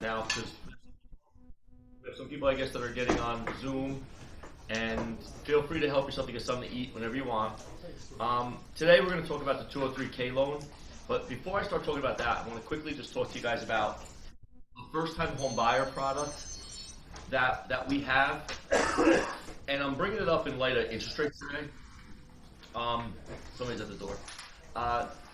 now because there's some people I guess that are getting on Zoom, and feel free to help yourself to get something to eat whenever you want. Today we're going to talk about the 203K loan, but before I start talking about that, I want to quickly just talk to you guys about a first-time home buyer product that we have, and I'm bringing it up in light of interest rates today. Somebody's at the door.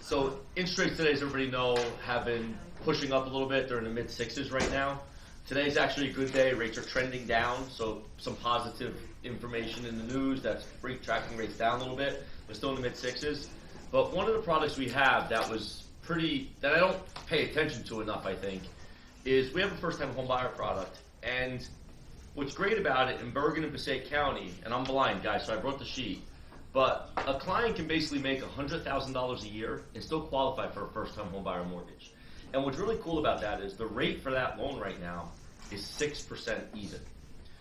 So interest rates today, as everybody know, have been pushing up a little bit. They're in the mid sixes right now. Today's actually a good day. Rates are trending down, so some positive information in the news that's tracking rates down a little bit. We're still in the mid sixes. But one of the products we have that I don't pay attention to enough, I think, is we have a first-time home buyer product. And what's great about it in Bergen and Passaic County, and I'm blind, guys, so I brought the sheet, but a client can basically make $100,000 a year and still qualify for a first-time home buyer mortgage. And what's really cool about that is the rate for that loan right now is 6% even.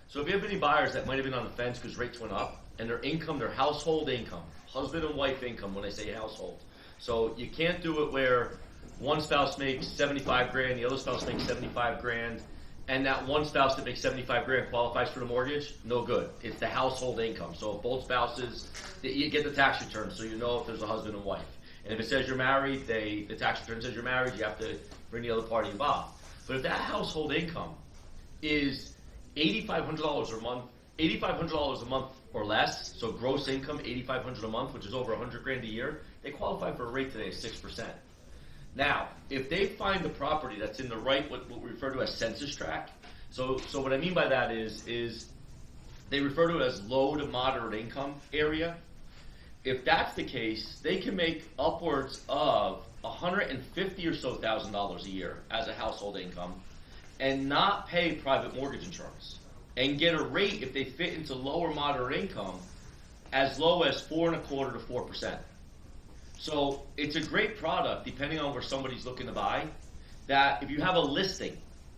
So if you have any buyers that might have been on the fence because rates went up, and their income, their household income, husband and wife income when I say household. So you can't do it where one spouse makes 75 grand, the other spouse makes 75 grand, and that one spouse that makes 75 grand qualifies for the mortgage. No good. It's the household income. So if both spouses, you get the tax return, so you know if there's a husband and wife. And if it says you're married, the tax return says you're married, you have to bring the other party involved. But if that household income is $8,500 a month, $8,500 a month or less, so gross income $8,500 a month, which is over 100 grand a year, they qualify for a rate today of 6%. Now, if they find the property that's in the right, what we refer to as census tract, so what I mean by that is they refer to it as low to moderate income area. If that's the case, they can make upwards of $150,000 or so a year as a household income and not pay private mortgage insurance and get a rate if they fit into lower moderate income as low as 4.25% to 4%. So it's a great product depending on where somebody's looking to buy, that if you have a listing,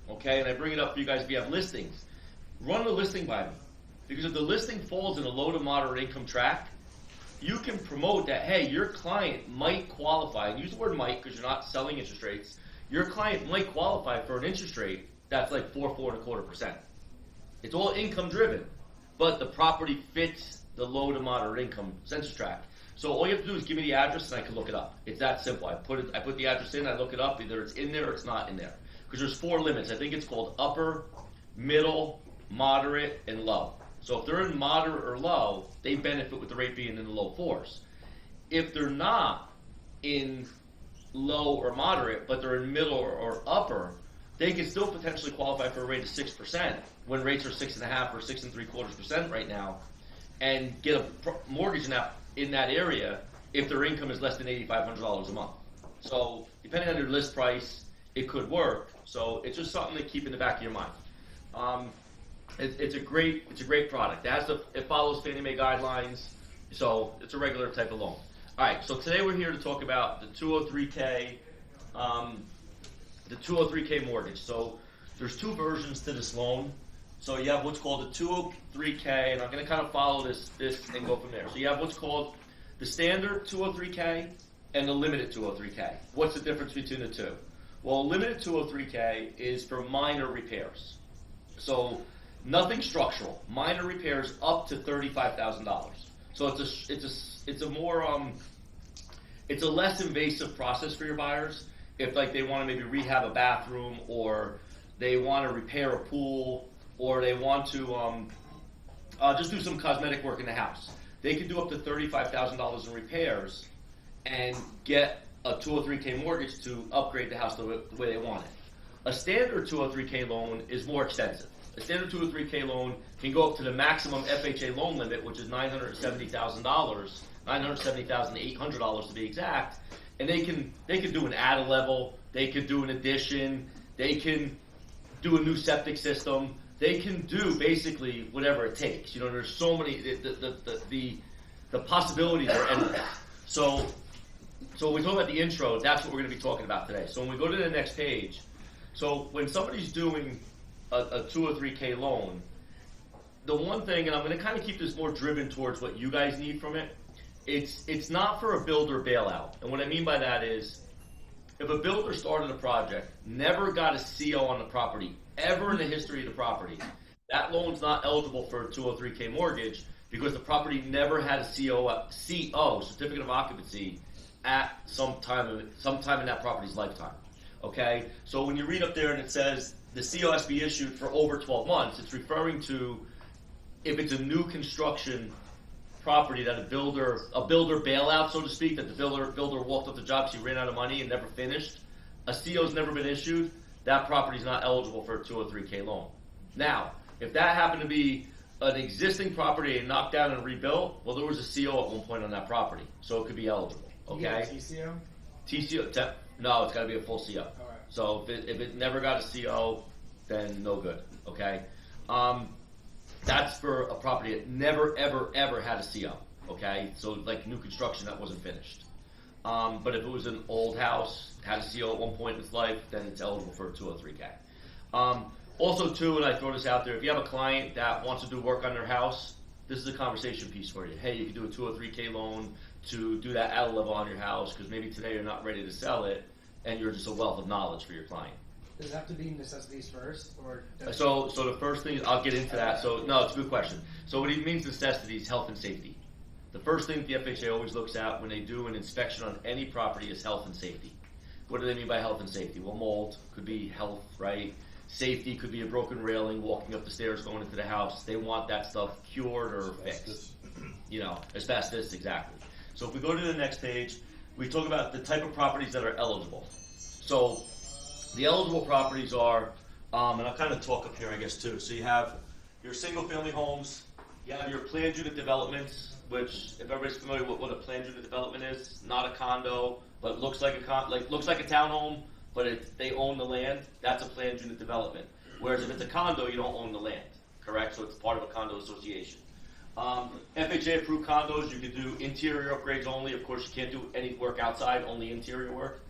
okay, and I bring it up for you guys if you have listings, run the listing by me. Because if the listing falls in a low to moderate income tract, you can promote that, hey, your client might qualify, and use the word might because you're not selling interest rates, your client might qualify for an interest rate that's like 4.25%. It's all income driven, but the property fits the low to moderate income census tract. So all you have to do is give me the address and I can look it up. It's that simple. I put the address in, I look it up, either it's in there or it's not in there. Because there's 4 limits. I think it's called upper, middle, moderate, and low. So if they're in moderate or low, they benefit with the rate being in the low 4s. If they're not in low or moderate, but they're in middle or upper, they can still potentially qualify for a rate of 6% when rates are 6.5% or 6.75% right now, and get a mortgage in that area if their income is less than $8,500 a month. So depending on your list price, it could work. So it's just something to keep in the back of your mind. It's a great product. It follows Fannie Mae guidelines, so it's a regular type of loan. All right, so today we're here to talk about the 203K, mortgage. So there's 2 versions to this loan. So you have what's called the 203K, and I'm going to kind of follow this and go from there. So you have what's called the standard 203K and the limited 203K. What's the difference between the two? Well, limited 203K is for minor repairs. So nothing structural, minor repairs up to $35,000. So it's a less invasive process for your buyers. If like they want to maybe rehab a bathroom, or they want to repair a pool, or they want to just do some cosmetic work in the house, they could do up to $35,000 in repairs and get a 203K mortgage to upgrade the house the way they want it. A standard 203K loan is more extensive. A standard 203K loan can go up to the maximum FHA loan limit, which is $970,000, $970,800 to be exact, and they can do an add a level, they could do an addition, they can do a new septic system. They can do basically whatever it takes. You know, there's so many, the possibilities are endless. So when we talk about the intro, that's what we're going to be talking about today. So when we go to the next page, so when somebody's doing a 203K loan, the one thing, and I'm going to kind of keep this more driven towards what you guys need from it, it's not for a builder bailout. And what I mean by that is, if a builder started a project, never got a CO on the property, ever in the history of the property, that loan's not eligible for a 203K mortgage because the property never had a CO, certificate of occupancy, at some time in that property's lifetime. Okay? So when you read up there and it says the CO has to be issued for over 12 months, it's referring to if it's a new construction property that a builder bailout, so to speak, that the builder walked up the job because he ran out of money and never finished, a CO's never been issued, that property's not eligible for a 203K loan. Now, if that happened to be an existing property and knocked down and rebuilt, well, there was a CO at one point on that property, so it could be eligible. Okay? TCO? TCO, no, it's got to be a full CO. All right. So if it never got a CO, then no good. Okay? That's for a property that never, ever had a CO. Okay? So like new construction that wasn't finished. But if it was an old house, had a CO at one point in its life, then it's eligible for a 203K. Also, too, and I throw this out there, if you have a client that wants to do work on their house, this is a conversation piece for you. Hey, you can do a 203K loan to do that at level on your house because maybe today you're not ready to sell it and you're just a wealth of knowledge for your client. Does it have to be necessities first, or? So the first thing, I'll get into that. So no, it's a good question. So what it means necessities, health and safety. The first thing the FHA always looks at when they do an inspection on any property is health and safety. What do they mean by health and safety? Well, mold could be health, right? Safety could be a broken railing, walking up the stairs, going into the house. They want that stuff cured or fixed. Asbestos, exactly. So if we go to the next page, we talk about the type of properties that are eligible. So the eligible properties are, and I'll kind of talk up here, I guess, too. So you have your single-family homes, you have your planned unit developments, which, if everybody's familiar with what a planned unit development is, not a condo, but looks like a townhome, but they own the land. That's a planned unit development. Whereas if it's a condo, you don't own the land, correct? So it's part of a condo association. FHA approved condos, you can do interior upgrades only. Of course, you can't do any work outside, only interior work.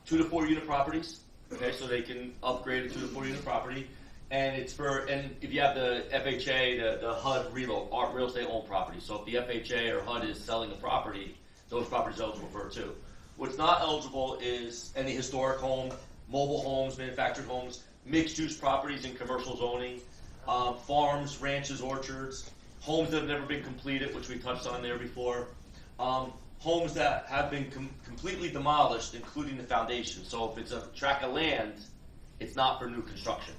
2 to 4 unit properties. Okay, so they can upgrade a 2 to 4 unit property, and if you have the FHA, the HUD real estate owned property. So if the FHA or HUD is selling the property, those properties are eligible for it too. What's not eligible is any historic home, mobile homes, manufactured homes, mixed use properties in commercial zoning, farms, ranches, orchards, homes that have never been completed, which we touched on there before. Homes that have been completely demolished, including the foundation. So if it's a tract of land, it's not for new construction.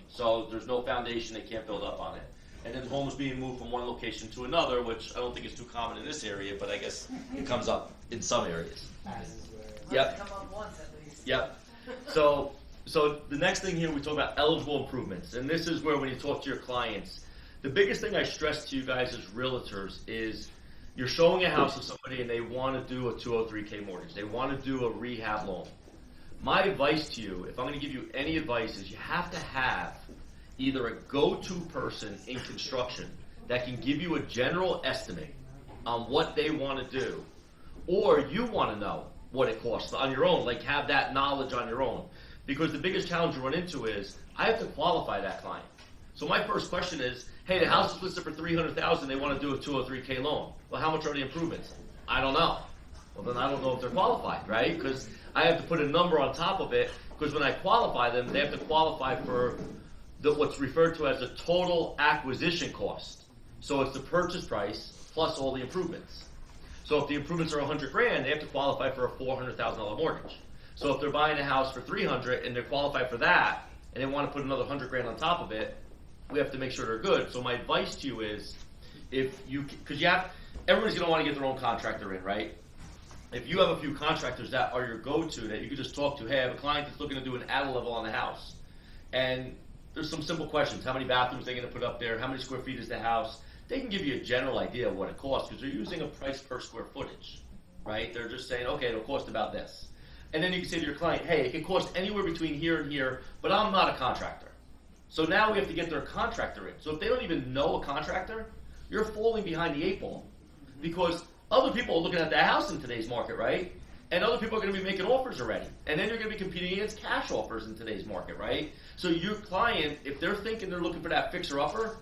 So there's no foundation, they can't build up on it. And then homes being moved from one location to another, which I don't think is too common in this area, but I guess it comes up in some areas. Yep. Come up once at least. Yep. So the next thing here, we talk about eligible improvements. And this is where when you talk to your clients, the biggest thing I stress to you guys as realtors is you're showing a house to somebody and they want to do a 203K mortgage. They want to do a rehab loan. My advice to you, if I'm going to give you any advice, is you have to have either a go-to person in construction that can give you a general estimate on what they want to do, or you want to know what it costs on your own, like have that knowledge on your own. Because the biggest challenge you run into is, I have to qualify that client. So my first question is, hey, the house is listed for $300,000, they want to do a 203K loan. Well, how much are the improvements? I don't know. Well, then I don't know if they're qualified, right? Because I have to put a number on top of it, because when I qualify them, they have to qualify for what's referred to as the total acquisition cost. So it's the purchase price plus all the improvements. So if the improvements are $100,000, they have to qualify for a $400,000 mortgage. So if they're buying a house for $300,000 and they're qualified for that, and they want to put another $100,000 on top of it, we have to make sure they're good. So my advice to you is, because everybody's going to want to get their own contractor in, right? If you have a few contractors that are your go-to that you can just talk to, hey, I have a client that's looking to do an attic level on the house, and there's some simple questions. How many bathrooms they're going to put up there? How many square feet is the house? They can give you a general idea of what it costs because they're using a price per square footage, right? They're just saying, okay, it'll cost about this. And then you can say to your client, hey, it can cost anywhere between here and here, but I'm not a contractor. So now we have to get their contractor in. So if they don't even know a contractor, you're falling behind the 8 ball because other people are looking at the house in today's market, right? And other people are going to be making offers already. And then you're going to be competing against cash offers in today's market, right? So your client, if they're thinking they're looking for that fixer-upper,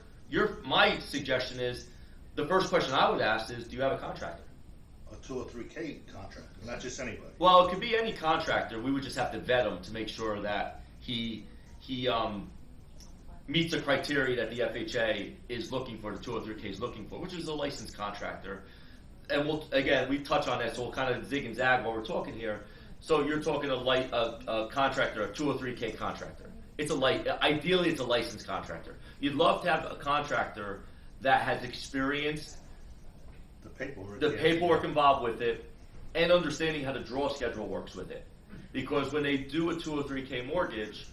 my suggestion is, the first question I would ask is, do you have a contractor? 203K contractor, not just anybody. Well, it could be any contractor. We would just have to vet him to make sure that he meets the criteria that the FHA is looking for, the 203K is looking for, which is a licensed contractor. And we touch on that, so we'll kind of zig and zag while we're talking here. So you're talking a contractor, a 203K contractor. Ideally it's a licensed contractor. You'd love to have a contractor that has experienced the paperwork involved with it, and understanding how the draw schedule works with it. Because when they do a 203K mortgage,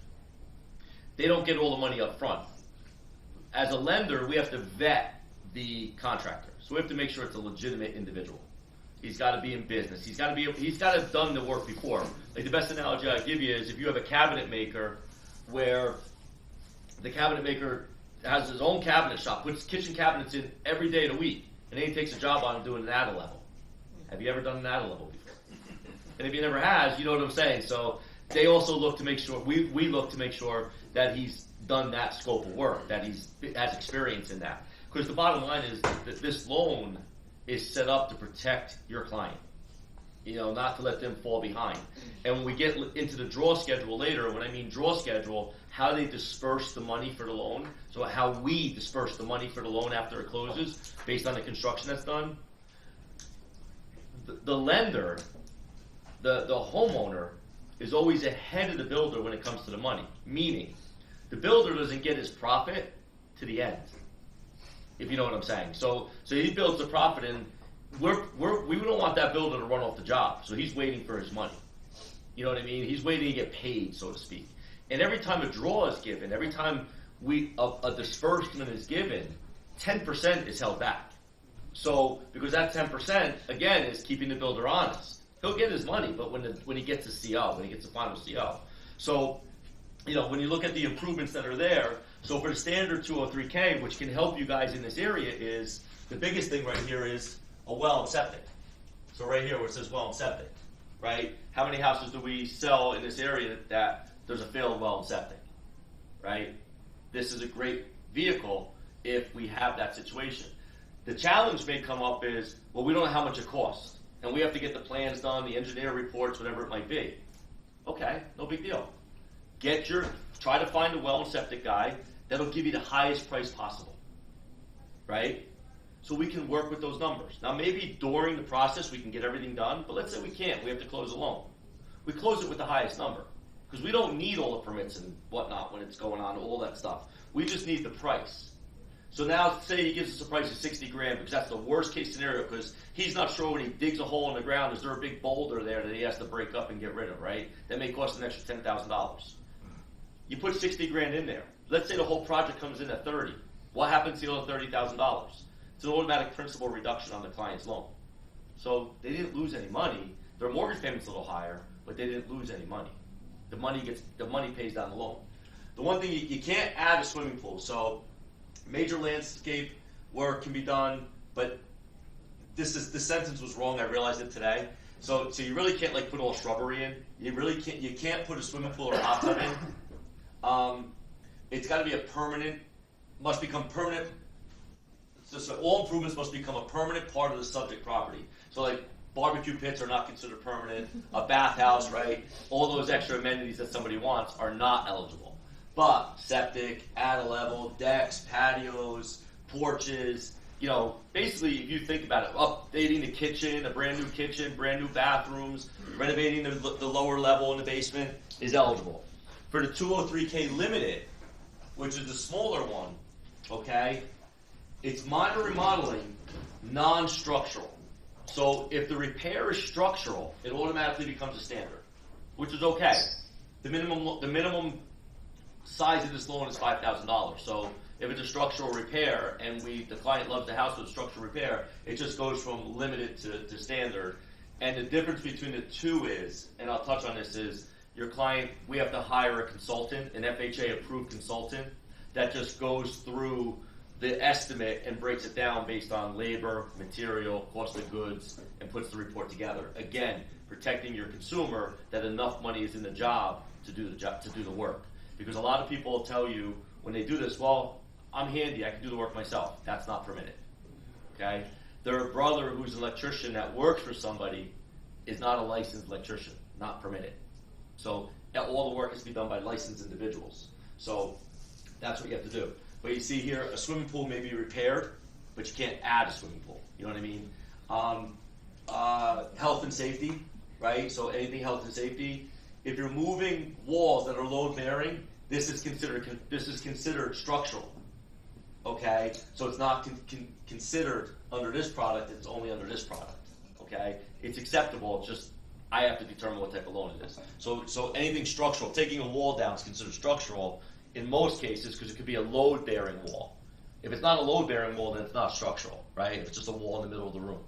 they don't get all the money up front. As a lender, we have to vet the contractor. So we have to make sure it's a legitimate individual. He's got to be in business. He's got to have done the work before. Like the best analogy I give you is if you have a cabinet maker where the cabinet maker has his own cabinet shop, puts kitchen cabinets in every day of the week, and then he takes a job on doing an ADA level. Have you ever done an ADA level before? And if he never has, you know what I'm saying. So they also look to make sure, we look to make sure that he's done that scope of work, that he has experience in that. Because the bottom line is that this loan is set up to protect your client, not to let them fall behind. And when we get into the draw schedule later, when I mean draw schedule, how they disperse the money for the loan, so how we disperse the money for the loan after it closes, based on the construction that's done, the lender, the homeowner, is always ahead of the builder when it comes to the money. Meaning, the builder doesn't get his profit to the end, if you know what I'm saying. So he builds the profit, and we don't want that builder to run off the job. So he's waiting for his money. You know what I mean? He's waiting to get paid, so to speak. And every time a draw is given, every time a disbursement is given, 10% is held back. So because that 10% again is keeping the builder honest. He'll get his money, but when he gets the CO, when he gets the final CO. So, when you look at the improvements that are there, so for the standard 203K, which can help you guys in this area, is the biggest thing right here is a well and septic. So right here where it says well and septic, right? How many houses do we sell in this area that there's a failed well and septic, right? This is a great vehicle if we have that situation. The challenge may come up is, well, we don't know how much it costs. And we have to get the plans done, the engineer reports, whatever it might be. Okay, no big deal. Try to find a well and septic guy that'll give you the highest price possible, right? So we can work with those numbers. Now maybe during the process we can get everything done, but let's say we can't, we have to close a loan. We close it with the highest number, because we don't need all the permits and whatnot when it's going on, all that stuff. We just need the price. So now, say he gives us a price of $60,000, because that's the worst case scenario, because he's not sure when he digs a hole in the ground, is there a big boulder there that he has to break up and get rid of, right? That may cost an extra $10,000. You put $60,000 in there. Let's say the whole project comes in at $30,000. What happens to the other $30,000? It's an automatic principal reduction on the client's loan. So they didn't lose any money. Their mortgage payment's a little higher, but they didn't lose any money. The money pays down the loan. The one thing you can't add a swimming pool. So major landscape work can be done, but this sentence was wrong. I realized it today. So you really can't put all shrubbery in. You can't put a swimming pool or a hot tub in. It's got to be must become permanent. So all improvements must become a permanent part of the subject property. So barbecue pits are not considered permanent. A bathhouse, right? All those extra amenities that somebody wants are not eligible. But septic, ADA level, decks, patios, porches, basically if you think about it, updating the kitchen, a brand new bathrooms, renovating the lower level in the basement is eligible. For the 203K limited, which is the smaller one, okay, it's minor remodeling, non-structural. So if the repair is structural, it automatically becomes a standard, which is okay. The minimum size of this loan is $5,000. So if it's a structural repair and the client loves the house with a structural repair, it just goes from limited to standard. And the difference between the two is, and I'll touch on this, is your client, we have to hire a consultant, an FHA approved consultant that just goes through the estimate and breaks it down based on labor, material, cost of goods, and puts the report together. Again, protecting your consumer that enough money is in the job to do the work. Because a lot of people will tell you when they do this, well, I'm handy, I can do the work myself. That's not permitted. Okay? their brother, who's an electrician that works for somebody, is not a licensed electrician, not permitted. So all the work has to be done by licensed individuals. So that's what you have to do. But you see here, a swimming pool may be repaired, but you can't add a swimming pool. You know what I mean? Health and safety, right? So anything health and safety. If you're moving walls that are load bearing, this is considered structural. Okay, so it's not considered under this product. It's only under this product. Okay, it's acceptable. It's just I have to determine what type of loan it is. So anything structural, taking a wall down is considered structural in most cases because it could be a load bearing wall. If it's not a load bearing wall, then it's not structural, right? If it's just a wall in the middle of the room.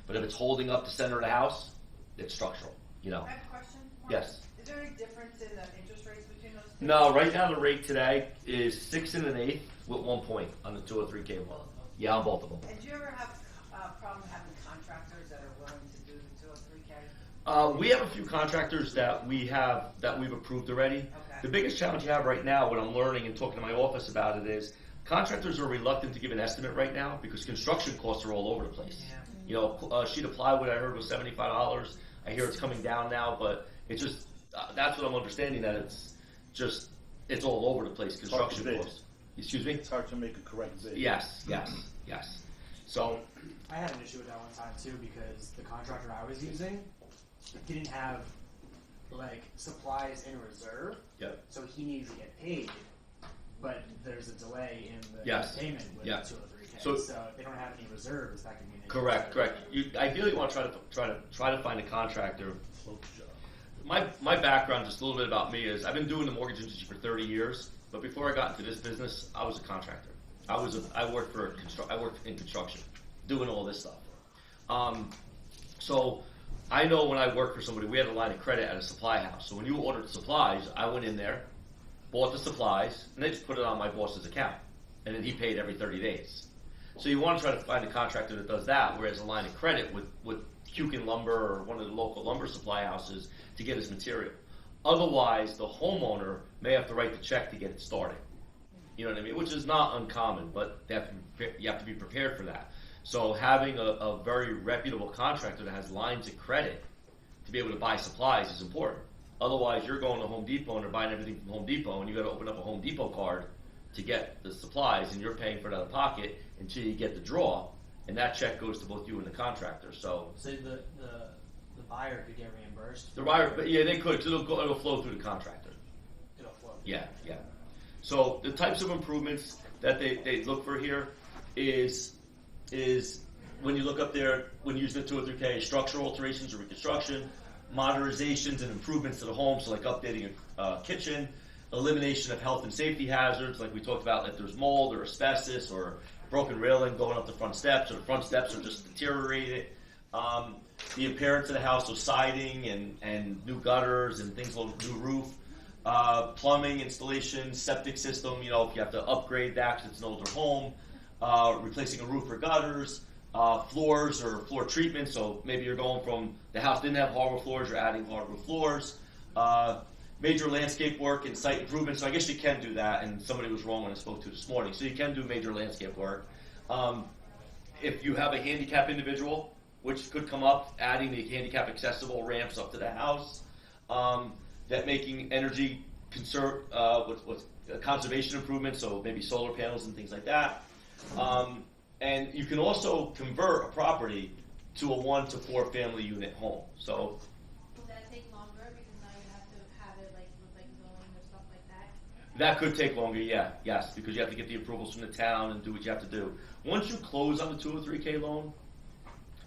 But if it's holding up the center of the house, it's structural. You know. I have a question. Mark. Yes. Is there any difference in the interest rates between those two? No, right now the rate today is 6 1/8 with 1 point on the 203K one. Yeah, on both of them. And do you ever have a problem having contractors that are willing to do the 203K? We have a few contractors that we've approved already. Okay. The biggest challenge you have right now, what I'm learning and talking to my office about it is, contractors are reluctant to give an estimate right now because construction costs are all over the place. Yeah. You know, a sheet of plywood I heard was $75. I hear it's coming down now, but it's just that's what I'm understanding, that it's all over the place. Construction bid. costs. Excuse me. It's hard to make a correct bid. Yes. So I had an issue with that one time too because the contractor I was using didn't have like supplies in reserve, yeah. so he needs to get paid, but there's a delay in the Yes. payment with Yeah. 203K. So- So if they don't have any reserves, that could mean they Correct. You ideally want to try to find a contractor. Float job. My background, just a little bit about me, is I've been doing the mortgage industry for 30 years. But before I got into this business, I was a contractor. I worked in construction, doing all this stuff. So I know when I worked for somebody, we had a line of credit at a supply house. So when you ordered supplies, I went in there, bought the supplies, and they just put it on my boss's account, and then he paid every 30 days. So you want to try to find a contractor that does that, whereas a line of credit with Kukin Lumber or one of the local lumber supply houses to get his material. Otherwise, the homeowner may have to write the check to get it started. You know what I mean? Which is not uncommon, but you have to be prepared for that. So having a very reputable contractor that has lines of credit to be able to buy supplies is important. Otherwise, you're going to Home Depot and they're buying everything from Home Depot, and you got to open up a Home Depot card to get the supplies, and you're paying for it out of pocket until you get the draw, and that check goes to both you and the contractor. So the buyer could get reimbursed. the buyer, but yeah, they could. 'Cause it'll flow through the contractor. It'll flow. Yeah. So the types of improvements that they look for here is when you look up there, when you use the 203K, structural alterations or reconstruction, modernizations and improvements to the home, so like updating a kitchen, elimination of health and safety hazards, like we talked about, if there's mold or asbestos or broken railing going up the front steps, or the front steps are just deteriorated. The appearance of the house, so siding and new gutters and things like new roof. Plumbing installation, septic system, if you have to upgrade that because it's an older home, replacing a roof or gutters, floors or floor treatment, so maybe you're going from the house didn't have hardwood floors, you're adding hardwood floors, major landscape work and site improvement, so I guess you can do that, and somebody was wrong when I spoke to this morning, so you can do major landscape work. If you have a handicapped individual, which could come up, adding the handicap accessible ramps up to the house, that making energy conservation improvements, so maybe solar panels and things like that. And you can also convert a property to a 1 to 4 family unit home. So Will that take longer because now you have to have it like with like zoning or stuff like that? that could take longer, yes, because you have to get the approvals from the town and do what you have to do. Once you close on the 203K loan,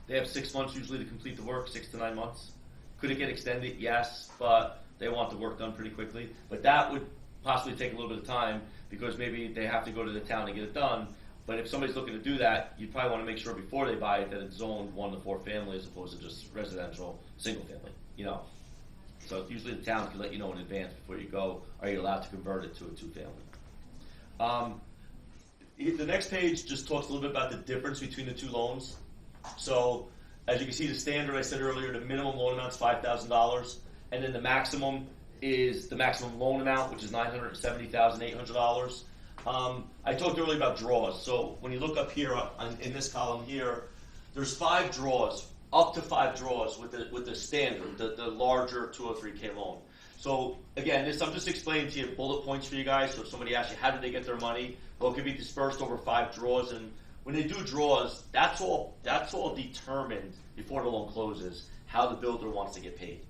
they have 6 months usually to complete the work, 6 to 9 months. Could it get extended? Yes, but they want the work done pretty quickly. But that would possibly take a little bit of time because maybe they have to go to the town to get it done. But if somebody's looking to do that, you probably want to make sure before they buy it that it's zoned 1 to 4 family as opposed to just residential single family, So usually the town can let you know in advance before you go, are you allowed to convert it to a 2 family? The next page just talks a little bit about the difference between the two loans. So as you can see, the standard, I said earlier, the minimum loan amount is $5,000, and then the maximum is the maximum loan amount, which is $970,800. I talked earlier about draws. So when you look up here in this column here, there's 5 draws, up to 5 draws with the standard, the larger 203K loan. So again, this I'm just explaining to you bullet points for you guys. So if somebody asks you how did they get their money, well, it could be dispersed over 5 draws, and when they do draws, that's all determined before the loan closes how the builder wants to get paid,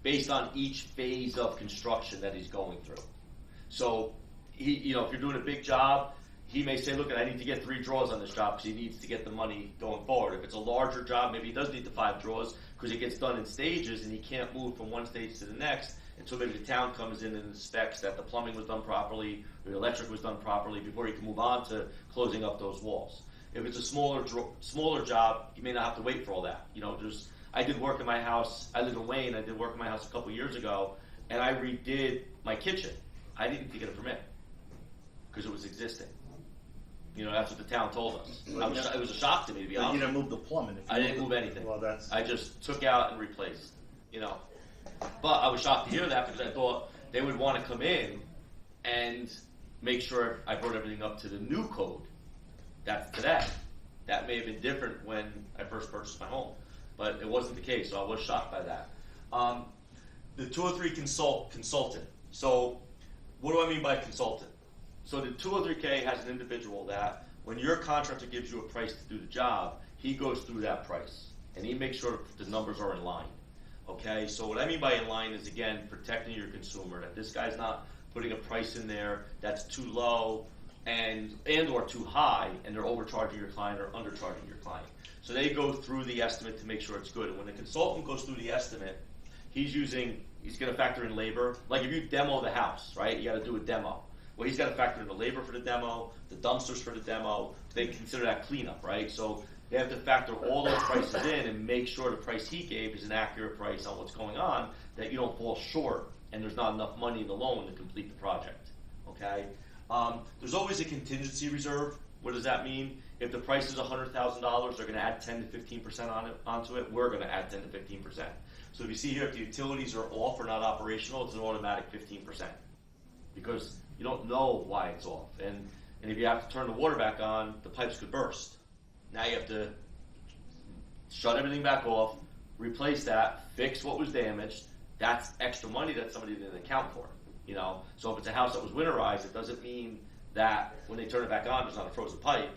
based on each phase of construction that he's going through. So he, if you're doing a big job, he may say, look, I need to get 3 draws on this job because he needs to get the money going forward. If it's a larger job, maybe he does need the 5 draws because it gets done in stages and he can't move from one stage to the next until maybe the town comes in and inspects that the plumbing was done properly or the electric was done properly before he can move on to closing up those walls. If it's a smaller job, you may not have to wait for all that. I did work in my house. I live in Wayne. I did work in my house a couple years ago, and I redid my kitchen. I didn't need to get a permit because it was existing. That's what the town told us. It was a shock to me, to be But honest. you didn't move the plumbing. If you I didn't moved move anything. Well, that's. I just took out and replaced. But I was shocked to hear that because I thought they would want to come in and make sure I brought everything up to the new code. That's today. That may have been different when I first purchased my home, but it wasn't the case, so I was shocked by that. The 203 consultant. So what do I mean by consultant? So the 203K has an individual that when your contractor gives you a price to do the job, he goes through that price and he makes sure the numbers are in line. Okay, so what I mean by in line is, again, protecting your consumer, that this guy's not putting a price in there that's too low and or too high, and they're overcharging your client or undercharging your client. So they go through the estimate to make sure it's good. And when the consultant goes through the estimate, he's going to factor in labor. Like if you demo the house, right, you got to do a demo. Well, he's got to factor in the labor for the demo, the dumpsters for the demo. They consider that cleanup, right? So they have to factor all those prices in and make sure the price he gave is an accurate price on what's going on, that you don't fall short and there's not enough money in the loan to complete the project, okay? There's always a contingency reserve. What does that mean? If the price is $100,000, they're going to add 10 to 15% onto it. We're going to add 10 to 15%. So if you see here, if the utilities are off or not operational, it's an automatic 15%, because you don't know why it's off. And if you have to turn the water back on, the pipes could burst. Now you have to shut everything back off, replace that, fix what was damaged. That's extra money that somebody didn't account for. So if it's a house that was winterized, it doesn't mean that when they turn it back on, there's not a frozen pipe.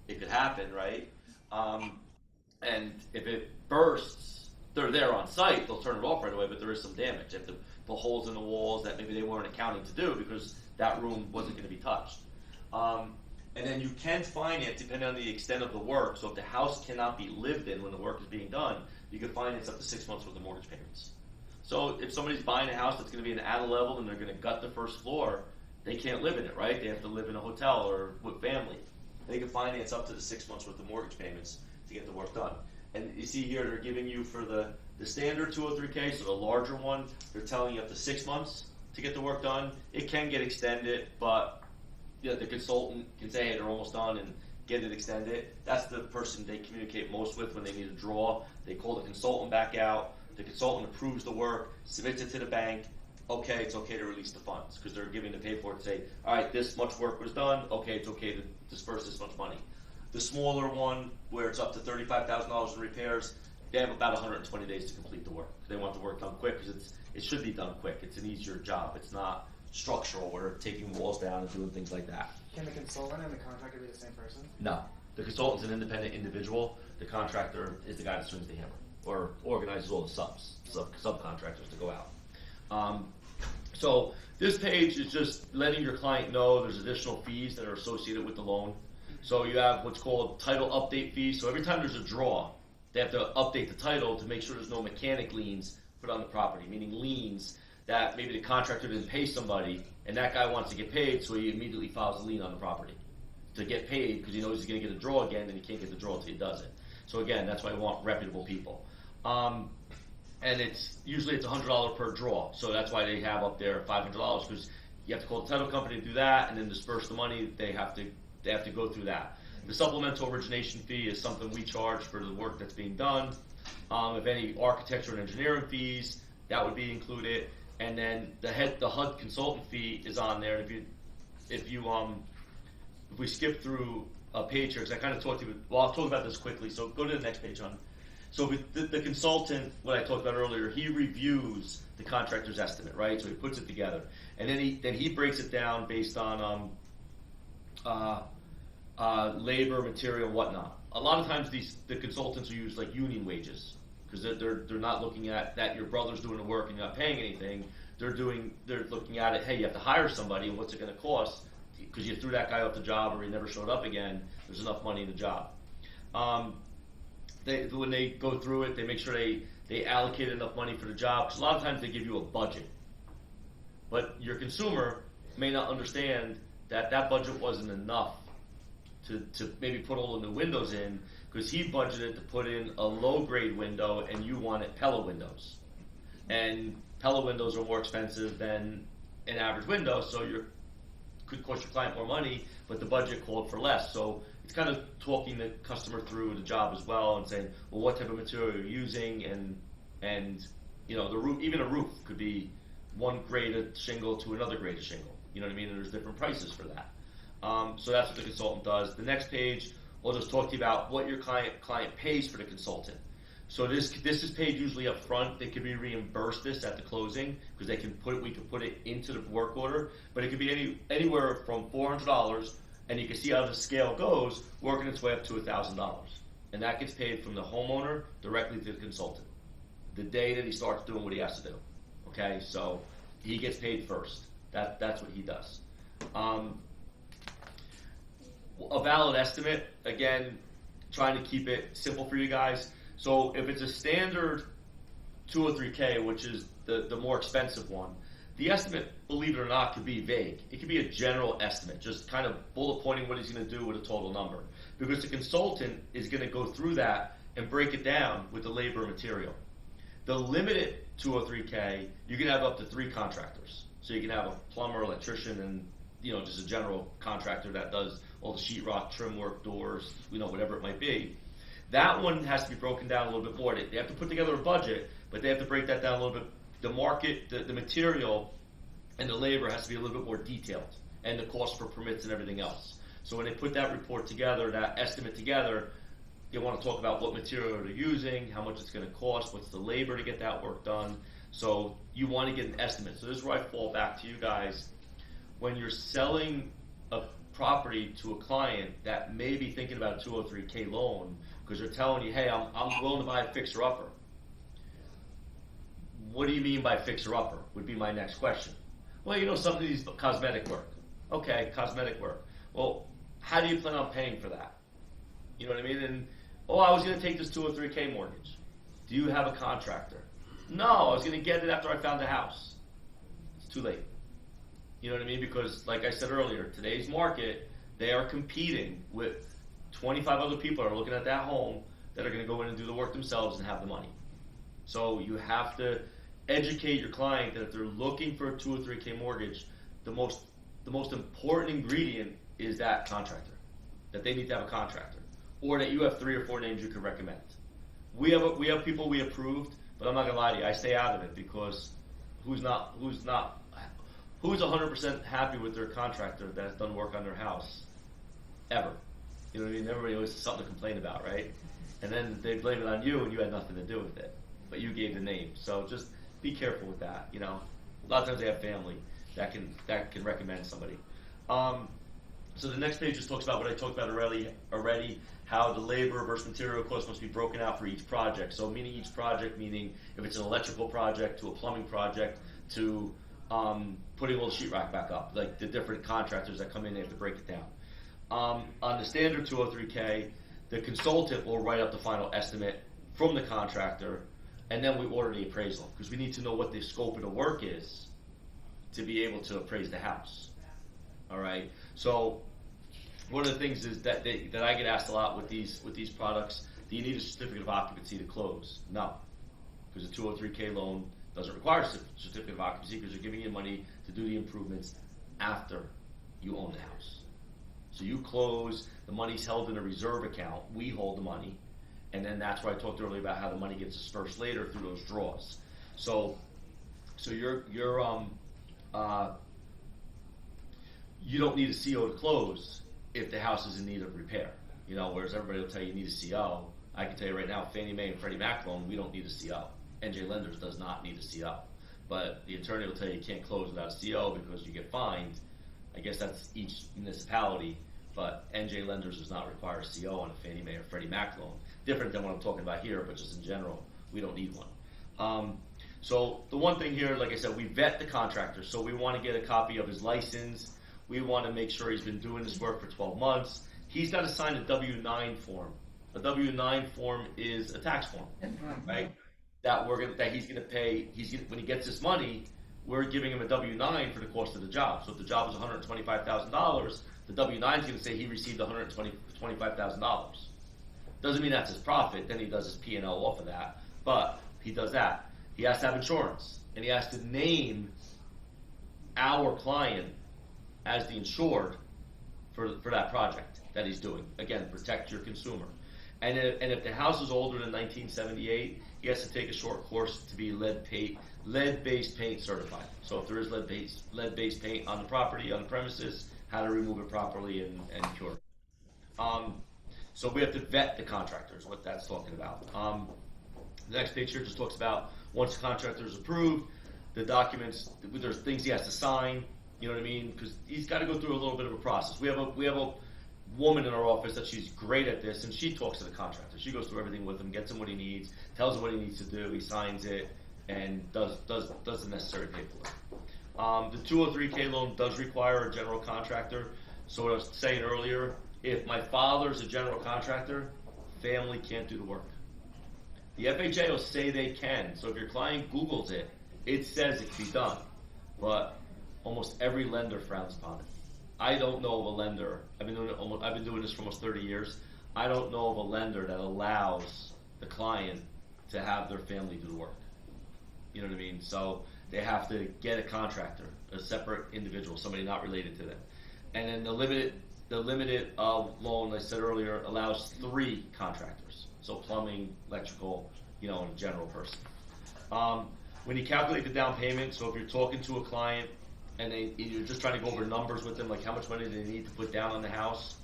It could happen, right? And if it bursts, they're there on site, they'll turn it off right away, but there is some damage. They have to put holes in the walls that maybe they weren't accounting to do because that room wasn't going to be touched. And then you can finance depending on the extent of the work. So if the house cannot be lived in when the work is being done, you can finance up to 6 months worth of mortgage payments. So if somebody's buying a house that's going to be an attic level and they're going to gut the first floor, they can't live in it, right? They have to live in a hotel or with family. They can finance up to the 6 months worth of mortgage payments to get the work done. And you see here, they're giving you for the standard 203K, so the larger one, they're telling you up to 6 months to get the work done. It can get extended, but the consultant can say, hey, they're almost done and get it extended. That's the person they communicate most with when they need a draw. They call the consultant back out. The consultant approves the work, submits it to the bank. Okay, it's okay to release the funds because they're giving the paperwork to say, all right, this much work was done. Okay, it's okay to disperse this much money. The smaller one, where it's up to $35,000 in repairs, they have about 120 days to complete the work. They want the work done quick because it should be done quick. It's an easier job. It's not structural where they're taking walls down and doing things like that. Can the consultant and the contractor be the same person? No. The consultant's an independent individual. The contractor is the guy that swings the hammer or organizes all the subcontractors to go out. So this page is just letting your client know there's additional fees that are associated with the loan. So you have what's called title update fees. So every time there's a draw, they have to update the title to make sure there's no mechanic liens put on the property, meaning liens that maybe the contractor didn't pay somebody and that guy wants to get paid, so he immediately files a lien on the property to get paid because he knows he's going to get a draw again and he can't get the draw until he does it. So again, that's why we want reputable people. And usually it's $100 per draw, so that's why they have up there $500 because you have to call the title company to do that and then disperse the money. They have to go through that. The supplemental origination fee is something we charge for the work that's being done. If any architecture and engineering fees, that would be included. And then the HUD consultant fee is on there. If we skip through a page here, because I kind of talked to you, well, I'll talk about this quickly, so go to the next page, hon. So with the consultant, what I talked about earlier, he reviews the contractor's estimate, right? So he puts it together, and then he breaks it down based on labor, material, whatnot. A lot of times the consultants will use like union wages, because they're not looking at that your brother's doing the work and you're not paying anything. They're looking at it, hey, you have to hire somebody, and what's it going to cost? Because you threw that guy off the job or he never showed up again. There's enough money in the job. When they go through it, they make sure they allocate enough money for the job, because a lot of times they give you a budget. But your consumer may not understand that budget wasn't enough to maybe put all the new windows in, because he budgeted to put in a low grade window and you wanted Pella windows. And Pella windows are more expensive than an average window, so could cost your client more money, but the budget called for less. So it's kind of talking the customer through the job as well and saying, well, what type of material you're using, and you know, the roof, even a roof could be one grade of shingle to another grade of shingle. You know what I mean? And there's different prices for that. So that's what the consultant does. The next page, we'll just talk to you about what your client pays for the consultant. So this is paid usually up front. They could be reimbursed this at the closing, because we could put it into the work order, but it could be anywhere from $400, and you can see how the scale goes, working its way up to $1,000. And that gets paid from the homeowner directly to the consultant, the day that he starts doing what he has to do. Okay, so he gets paid first. That's what he does. A valid estimate, again, trying to keep it simple for you guys. So if it's a standard 203K, which is the more expensive one, the estimate, believe it or not, could be vague. It could be a general estimate, just kind of bullet pointing what he's going to do with a total number. Because the consultant is going to go through that and break it down with the labor and material. The limited 203K, you can have up to 3 contractors. So you can have a plumber, electrician, and just a general contractor that does all the sheetrock, trim work, doors, whatever it might be. That one has to be broken down a little bit more. They have to put together a budget, but they have to break that down a little bit. The market, the material, and the labor has to be a little bit more detailed, and the cost for permits and everything else. So when they put that report together, that estimate together, they want to talk about what material they're using, how much it's going to cost, what's the labor to get that work done. So you want to get an estimate. So this is where I fall back to you guys. When you're selling a property to a client that may be thinking about a 203K loan, because they're telling you, hey, I'm willing to buy a fixer-upper. What do you mean by fixer-upper would be my next question. Well, some of these cosmetic work. Okay, cosmetic work. Well, how do you plan on paying for that? You know what I mean? And, I was going to take this 203K mortgage. Do you have a contractor? No, I was going to get it after I found a house. It's too late. You know what I mean? Because, like I said earlier, today's market, they are competing with 25 other people that are looking at that home that are going to go in and do the work themselves and have the money. So you have to educate your client that if they're looking for a 2 or 3K mortgage, the most important ingredient is that contractor, that they need to have a contractor, or that you have 3 or 4 names you can recommend. We have people we approved, but I'm not gonna lie to you, I stay out of it, because who's 100% happy with their contractor that's done work on their house ever? You know what I mean? Everybody always has something to complain about, right? And then they blame it on you, and you had nothing to do with it, but you gave the name. So just be careful with that. A lot of times they have family that can recommend somebody. So the next page just talks about what I talked about already, how the labor versus material cost must be broken out for each project. So meaning each project, meaning if it's an electrical project to a plumbing project to putting all the sheetrock back up, like the different contractors that come in, they have to break it down. On the standard 203K, the consultant will write up the final estimate from the contractor, and then we order the appraisal, because we need to know what the scope of the work is to be able to appraise the house. All right. So one of the things is that I get asked a lot with these products: do you need a certificate of occupancy to close? No, because a 203K loan doesn't require a certificate of occupancy, because you're giving you money to do the improvements after you own the house. So you close, the money's held in a reserve account. We hold the money, and then that's where I talked earlier about how the money gets dispersed later through those draws. So you don't need a CO to close, if the house is in need of repair. You know, whereas everybody will tell you need a CO. I can tell you right now, Fannie Mae and Freddie Mac loan, we don't need a CO. NJ Lenders does not need a CO. But the attorney will tell you can't close without a CO because you get fined. I guess that's each municipality, but NJ Lenders does not require a CO on a Fannie Mae or Freddie Mac loan. Different than what I'm talking about here, but just in general, we don't need one. So the one thing here, like I said, we vet the contractor. So we want to get a copy of his license. We want to make sure he's been doing this work for 12 months. He's got to sign a W-9 form. A W-9 form is a tax form, right? That he's gonna pay. When he gets this money, we're giving him a W-9 for the cost of the job. So if the job is $125,000, the W-9 is gonna say he received $125,000. Doesn't mean that's his profit. Then he does his P&L off of that. But he does that. He has to have insurance, and he has to name our client as the insured for that project that he's doing. Again, protect your consumer. And if the house is older than 1978, he has to take a short course to be lead-based paint certified. So if there is lead-based paint on the property, on the premises, how to remove it properly and cure it. So we have to vet the contractors, what that's talking about. The next page here just talks about once the contractor is approved, the documents, there's things he has to sign, you know what I mean? Because he's got to go through a little bit of a process. We have a woman in our office that she's great at this, and she talks to the contractor. She goes through everything with him, gets him what he needs, tells him what he needs to do, he signs it, and does the necessary paperwork. The 203K loan does require a general contractor. So what I was saying earlier, if my father's a general contractor, family can't do the work. The FHA will say they can. So if your client Googles it, it says it can be done. But almost every lender frowns upon it. I don't know of a lender. I've been doing this for almost 30 years. I don't know of a lender that allows the client to have their family do the work. You know what I mean? So they have to get a contractor, a separate individual, somebody not related to them. And then the limited loan, I said earlier, allows 3 contractors. So plumbing, electrical, and a general person. When you calculate the down payment, so if you're talking to a client and you're just trying to go over numbers with them, like how much money do they need to put down on the house,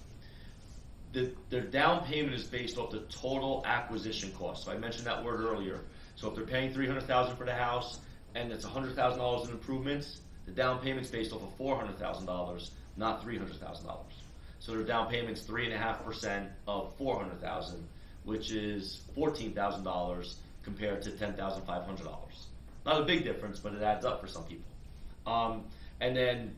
their down payment is based off the total acquisition cost. So I mentioned that word earlier. So if they're paying $300,000 for the house and it's $100,000 in improvements, the down payment's based off of $400,000, not $300,000. So their down payment's 3.5% of $400,000, which is $14,000 compared to $10,500. Not a big difference, but it adds up for some people. And then,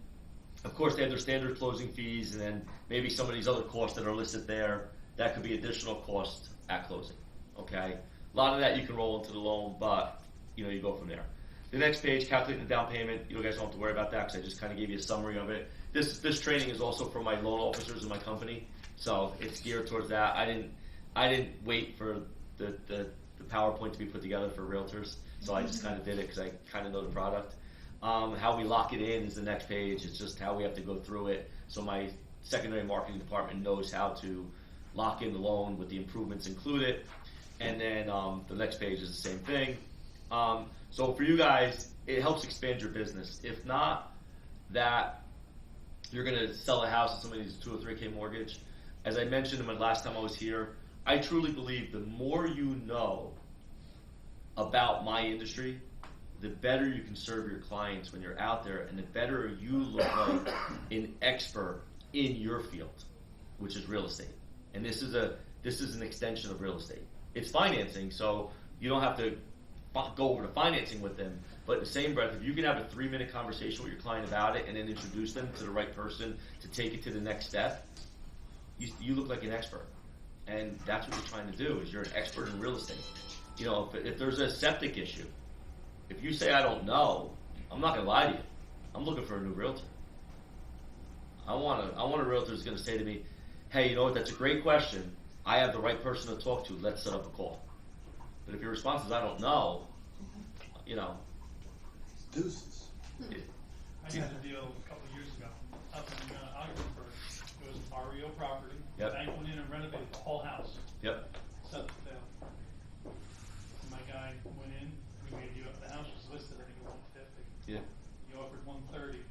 of course, they have their standard closing fees, and then maybe some of these other costs that are listed there. That could be additional cost at closing. Okay, a lot of that you can roll into the loan, but you go from there. The next page, calculating the down payment. You guys don't have to worry about that because I just kind of gave you a summary of it. This training is also for my loan officers in my company, so it's geared towards that. I didn't wait for the PowerPoint to be put together for realtors, so I just kind of did it because I kind of know the product. How we lock it in is the next page. It's just how we have to go through it. So my secondary marketing department knows how to lock in the loan with the improvements included. And then the next page is the same thing. So for you guys, it helps expand your business. If not that you're going to sell a house and somebody needs a 2 or 3K mortgage, as I mentioned in my last time I was here, I truly believe the more you know about my industry, the better you can serve your clients when you're out there, and the better you look like an expert in your field, which is real estate. And this is an extension of real estate. It's financing, so you don't have to go over to financing with them. But in the same breath, if you can have a 3-minute conversation with your client about it and then introduce them to the right person to take it to the next step, you look like an expert. And that's what you're trying to do, is you're an expert in real estate. If there's a septic issue, if you say I don't know, I'm not going to lie to you. I'm looking for a new realtor. I want a realtor who's going to say to me, hey, you know what, that's a great question. I have the right person to talk to. Let's set up a call. But if your response is I don't know, Deuces. I had a deal a couple of years ago up in Ogdensburg. It was an REO property. Yep. The bank went in and renovated the whole house. Yep. Set it down. And my guy went in. We made you up. The house was listed, I think, at 150. Yeah. He offered 130.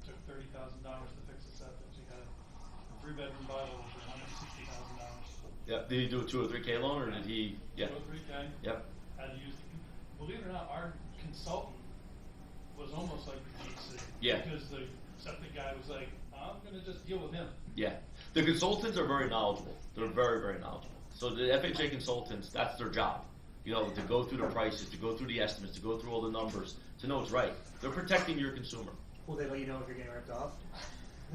Took $30,000 to fix the septic. So you got 3-bedroom bottle for $160,000. Yep. Did he do a 2 or 3K loan, or did he? Yeah. 3K. Yep. Had to use, believe it or not, our consultant was almost like the GC. Yeah. Because the septic guy was like, I'm gonna just deal with him. Yeah. The consultants are very knowledgeable. They're very, very knowledgeable. So the FHA consultants, that's their job. You know, to go through the prices, to go through the estimates, to go through all the numbers, to know it's right. They're protecting your consumer. Will they let you know if you're getting ripped off?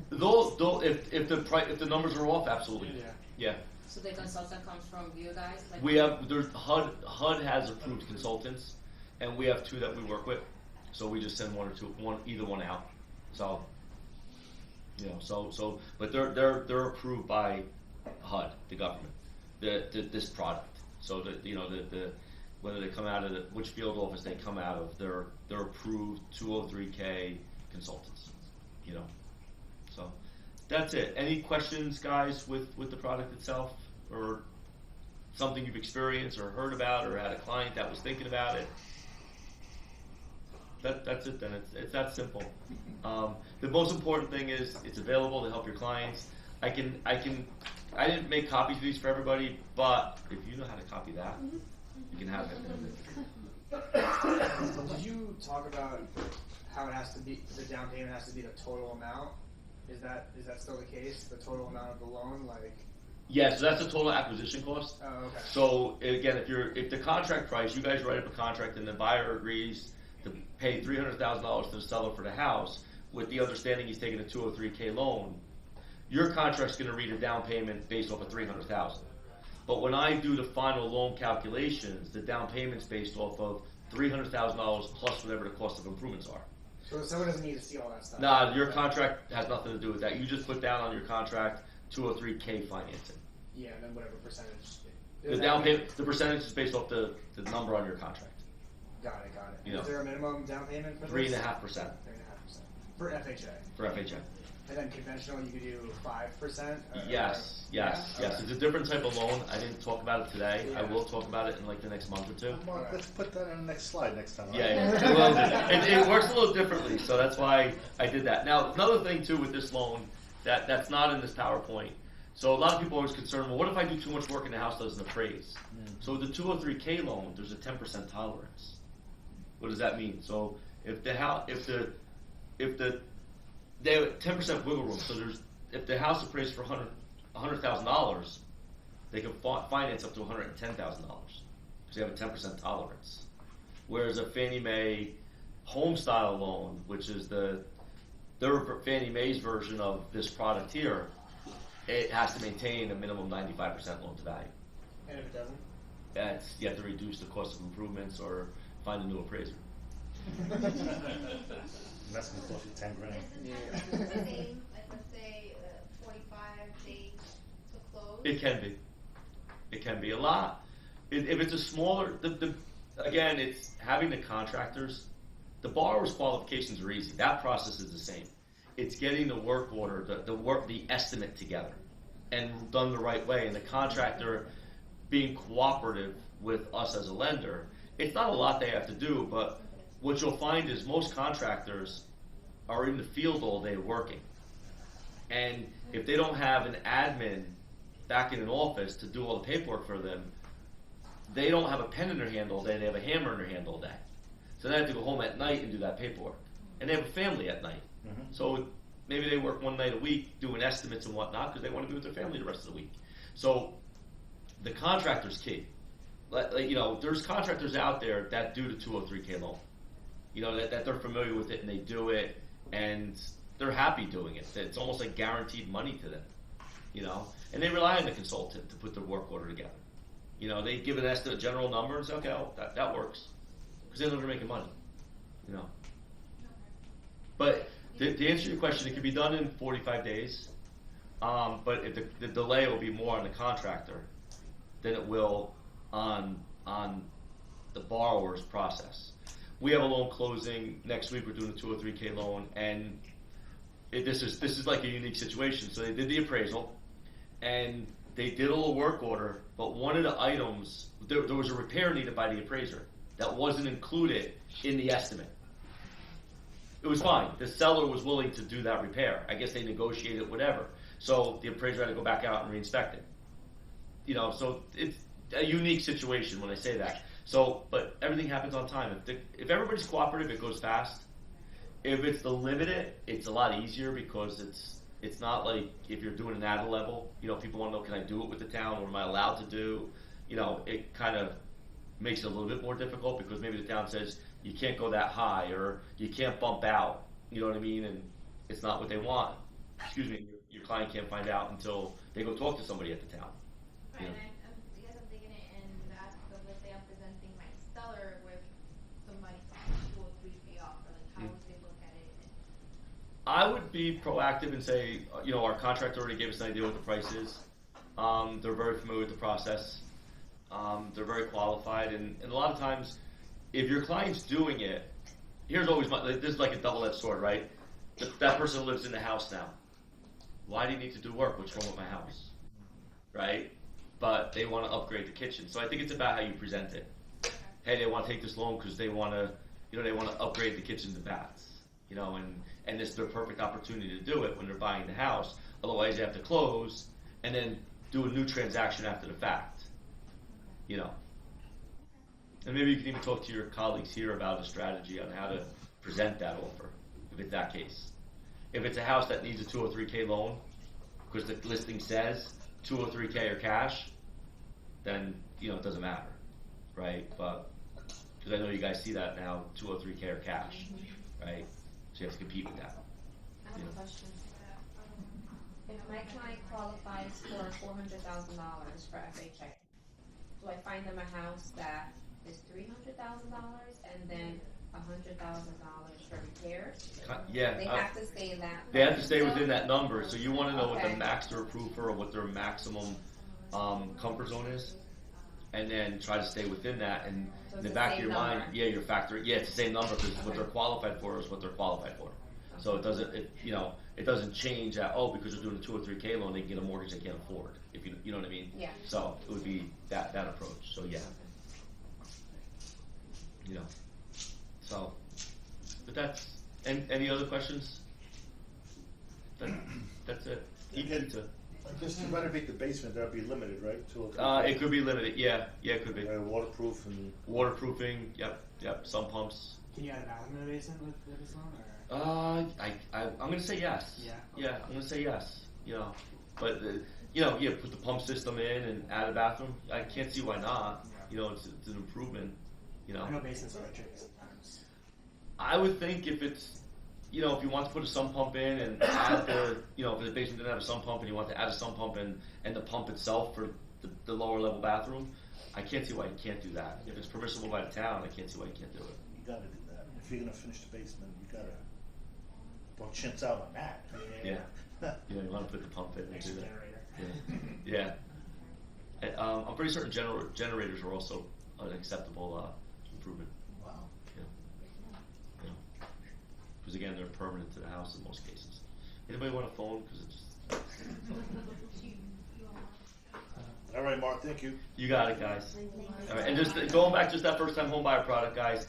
They'll if the numbers are off, absolutely. Yeah. Yeah. So the consultant comes from you guys? Like We have there's HUD has approved consultants, and we have 2 that we work with. So we just send either one out. So you know, but they're approved by HUD, the government, this product. So that you know the whether they come out of which field office they come out of, they're approved 203K consultants. You know, so that's it. Any questions, guys, with the product itself, or something you've experienced or heard about, or had a client that was thinking about it? That's it then. It's that simple. The most important thing is it's available to help your clients. I didn't make copies of these for everybody, but if you know how to copy that, you can have it. Did you talk about how it has to be, the down payment has to be the total amount? Is that still the case? The total amount of the loan, like? Yeah, so that's the total acquisition cost. Oh, okay. So again, if the contract price, you guys write up a contract and the buyer agrees to pay $300,000 to the seller for the house, with the understanding he's taking a 203K loan, your contract's going to read a down payment based off of $300,000. But when I do the final loan calculations, the down payment's based off of $300,000 plus whatever the cost of improvements are. So someone doesn't need to see all that stuff? Nah, your contract has nothing to do with that. You just put down on your contract 203K financing. Yeah, and then whatever percentage. The down payment, the percentage is based off the number on your contract. Got it. You know. Is there a minimum down payment for this? 3.5%. 3.5%. For FHA? For FHA. And then conventional, you could do 5%? Yes. Yeah? Okay. It's a different type of loan. I didn't talk about it today. I Yeah. will talk about it in like the next month or 2. Mark, let's put that on the next slide next time. Right? Yeah. Well, it works a little differently, so that's why I did that. Now, another thing too with this loan that's not in this PowerPoint. So a lot of people are always concerned, well, what if I do too much work and the house doesn't appraise? So with the 203K loan, there's a 10% tolerance. What does that mean? So if they have 10% wiggle room. So if the house appraised for $100,000, they can finance up to $110,000 because they have a 10% tolerance. Whereas a Fannie Mae home style loan, which is their Fannie Mae's version of this product here, it has to maintain a minimum 95% loan to value. And if it doesn't? You have to reduce the cost of improvements or find a new appraiser. And that's gonna cost you $10,000. Isn't that the same, like let's say 45 days to close? It can be. It can be a lot. If it's a smaller, again, it's having the contractors. The borrower's qualifications are easy. That process is the same. It's getting the work order, the estimate together, and done the right way. And the contractor being cooperative with us as a lender. It's not a lot they have to do, but what you'll find is most contractors are in the field all day working. And if they don't have an admin back in an office to do all the paperwork for them, they don't have a pen in their hand all day, they have a hammer in their hand all day. So they have to go home at night and do that paperwork. And they have a family at night. Mm-hmm. So maybe they work one night a week doing estimates and whatnot because they want to be with their family the rest of the week. So the contractor's key. There's contractors out there that do the 203K loan. That they're familiar with it and they do it and they're happy doing it. It's almost like guaranteed money to them, and they rely on the consultant to put their work order together. They give an estimate, general number and say, okay, that works. Because they know they're making money, But to answer your question, it can be done in 45 days. But if the delay will be more on the contractor than it will on the borrower's process. We have a loan closing next week. We're doing a 203K loan, and this is like a unique situation. So they did the appraisal, and they did a little work order. But one of the items, there was a repair needed by the appraiser that wasn't included in the estimate. it was fine. The seller was willing to do that repair. I guess they negotiated whatever. So the appraiser had to go back out and reinspect it. You know, so it's a unique situation when I say that. So, but everything happens on time. If everybody's cooperative, it goes fast. If it's the limited, it's a lot easier because it's not like if you're doing an at a level, you know, people want to know, can I do it with the town? What am I allowed to do? You know, it kind of makes it a little bit more difficult because maybe the town says you can't go that high or you can't bump out, you know what I mean? And it's not what they want. Excuse me, your client can't find out until they go talk to somebody at the town. Right, Yeah. and I guess I'm thinking it in the aspect of, let's say I'm presenting my seller with somebody 2 or 3 feet off, or like how would they look at it? I would be proactive and say, you know, our contractor already gave us an idea what the price is. They're very familiar with the process. They're very qualified, and a lot of times, if your client's doing it, here's always this is like a double-edged sword, right? That person lives in the house now. Why do you need to do work? What's wrong with my house? Right? But they want to upgrade the kitchen. So I think it's about how you present it. Hey, they want to take this loan because they want to, you know, they want to upgrade the kitchens and baths. You know, and it's their perfect opportunity to do it when they're buying the house. Otherwise, they have to close and then do a new transaction after the fact. You know. And maybe you can even talk to your colleagues here about a strategy on how to present that offer, if it's that case. If it's a house that needs a 2 or 3K loan, because the listing says 2 or 3K or cash, then, you know, it doesn't matter, right? But, because I know you guys see that now, 2 or 3K or cash, right? So you have to compete with that. I have a question. If my client qualifies for $400,000 for FHA, do I find them a house that is $300,000 and then $100,000 for repairs? Yeah. They have to stay in that. They have to stay within that number, so you want to know what the Okay. max they're approved for or what their maximum comfort zone is, and then try to stay within that. And So in it's the the back of same your mind, number. yeah, you're factoring. Yeah, it's the same number because what Okay. they're qualified for is what they're qualified for. So it doesn't, it doesn't change that. Oh, because they're doing a 2 or 3K loan, they can get a mortgage they can't afford. If you know what I mean. Yeah. So it would be that approach. So yeah. You know. So, but that's. And any other questions? That's it. Eat pizza. I guess to renovate the basement, that'd be limited, right? To It could be limited. Yeah, it could be. waterproof and. Waterproofing. Yep. Some pumps. Can you add a bathroom in the basement with this loan, or? I'm gonna say yes. Yeah. Yeah, I'm gonna say yes. You know, but put the pump system in and add a bathroom. I can't see why not. Yeah. You know, it's an improvement. You know. I know basements are tricky sometimes. I would think if it's, if you want to put a sump pump in and add if the basement didn't have a sump pump and you want to add a sump pump and the pump itself for the lower level bathroom, I can't see why you can't do that. If it's permissible by the town, I can't see why you can't do it. You gotta do that. If you're gonna finish the basement, you gotta. Don't chintz out on that. Yeah. You want to put the pump in and Extra do that. generator. Yeah. And, I'm pretty certain generators are also an acceptable improvement. Wow. Because again, they're permanent to the house in most cases. Anybody want a phone? Because it's All right, Mark. Thank you. you got it, guys. All right, and just going back to that first-time home buyer product, guys.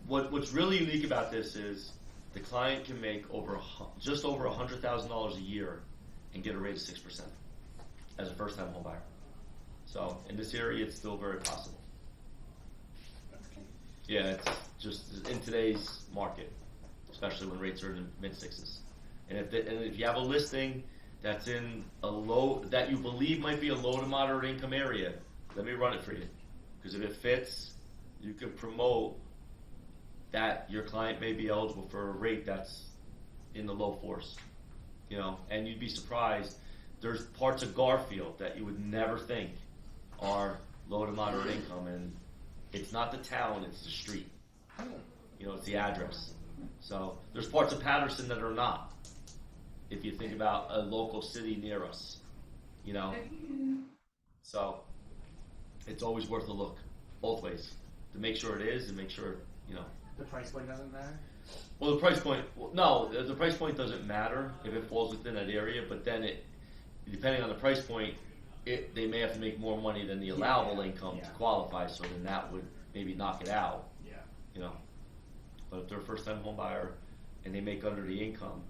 What's really unique about this is the client can make just over $100,000 a year and get a rate of 6% as a first-time home buyer. So in this area, it's still very possible. That's key. Yeah, it's just in today's market, especially when rates are in the mid-6s. And if you have a listing that's in that you believe might be a low to moderate income area, let me run it for you. Because if it fits, you can promote that your client may be eligible for a rate that's in the low 4s. And you'd be surprised. There's parts of Garfield that you would never think are low to moderate income, and it's not the town, it's the street. It's the address. So there's parts of Patterson that are not. If you think about a local city near us, So it's always worth a look, both ways, to make sure it is and make sure, The price point doesn't matter? Well, the price point, no, the price point doesn't matter if it falls within that area, but then depending on the price point, they may have to make more money than the allowable income to qualify, so then that would maybe knock it out, Yeah. But if they're a first-time home buyer, and they make under the income,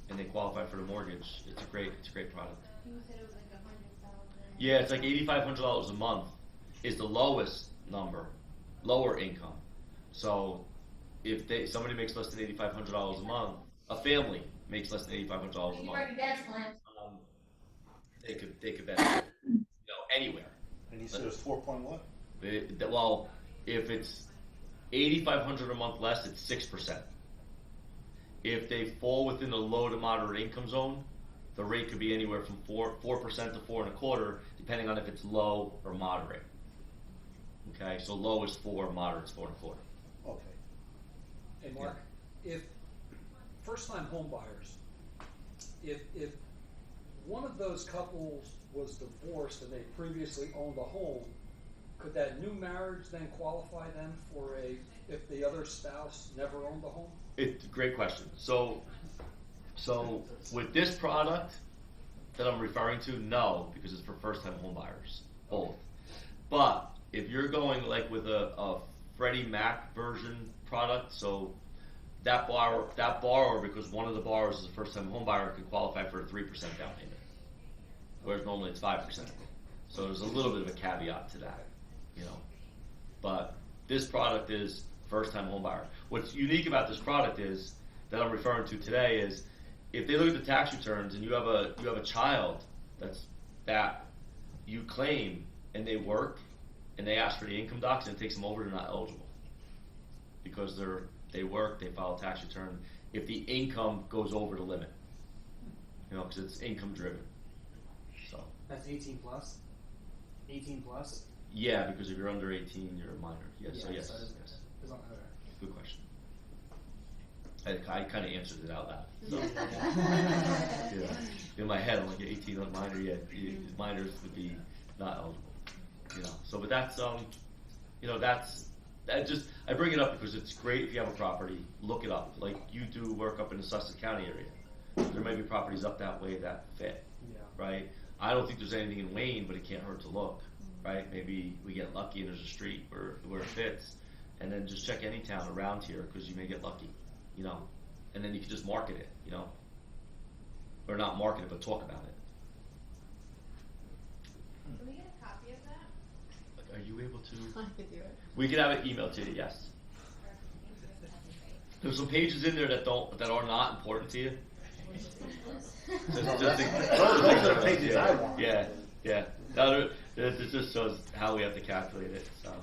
and they qualify for the mortgage, it's a great product. You said it was like 100,000. Yeah, it's like $8,500 a month is the lowest number, lower income. So if somebody makes less than $8,500 a month, a family makes less than $8,500 a month. They could benefit, anywhere. And he said it's 4 point what? Well, if it's $8,500 a month less, it's 6%. If they fall within the low to moderate income zone, the rate could be anywhere from 4% to 4.25%, depending on if it's low or moderate. Okay, so low is 4, moderate is 4.25%. Okay. Hey, Mark, if first-time home buyers, if one of those couples was divorced and they previously owned a home, could that new marriage then qualify them for if the other spouse never owned the home? It's a great question. So with this product that I'm referring to, no, because it's for first-time home buyers, both. But if you're going like with a Freddie Mac version product, so that borrower, because one of the borrowers is a first-time home buyer, can qualify for a 3% down payment, whereas normally it's 5%. So there's a little bit of a caveat to that, But this product is first-time home buyer. What's unique about this product is that I'm referring to today is if they look at the tax returns and you have a child that you claim and they work and they ask for the income docs and it takes them over, they're not eligible because they work, they file a tax return if the income goes over the limit, because it's income driven. So That's 18 plus? 18 plus? yeah, because if you're under 18, you're a minor. Yes, Yeah, so yes, so it's- yes. it's not- okay. Good question. I kind of answered it out loud. So. Yeah. In my head, I'm like 18 on minor. Yeah, minors would be not eligible. So, but that's I bring it up because it's great if you have a property. Look it up. Like you do work up in the Sussex County area. There may be properties up that way that fit. Yeah. Right. I don't think there's anything in Wayne, but it can't hurt to look. Right. Maybe we get lucky and there's a street where it fits. And then just check any town around here because you may get lucky, and then you can just market it, or not market it, but talk about it. Can we get a copy of that? Are you able to? I could do it. We can have it emailed to you, yes. There's some pages in there that are not important to you. Those are the pages I want. Yeah. No, it just shows how we have to calculate it. So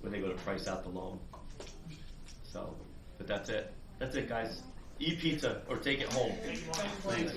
when they go to price out the loan. So, but that's it. That's it, guys. Eat pizza or take it home. Please.